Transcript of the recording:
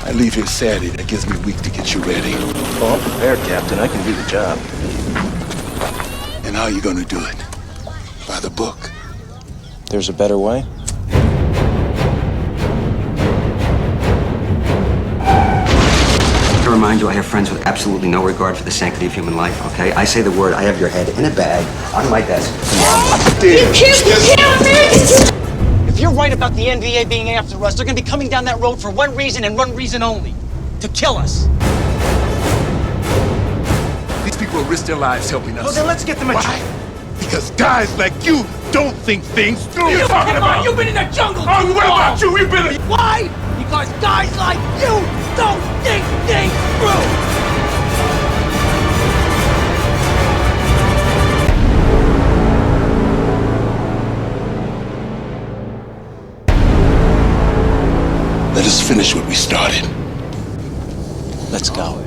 I leave here Saturday. That gives me a week to get you ready. Well, I'm prepared, Captain. I can do the job. And how are you gonna do it? By the book? There's a better way? To remind you, I have friends with absolutely no regard for the sanctity of human life, okay? I say the word, I have your head in a bag on my desk tomorrow. You can't kill me! If you're right about the NBA being after us, they're gonna be coming down that road for one reason and one reason only. To kill us. These people will risk their lives helping us. Well, then let's get them a Why? Because guys like you don't think things through. You talking about? You've been in the jungle. Oh, what about you? You've been. Why? Because guys like you don't think things through. Let us finish what we started. Let's go.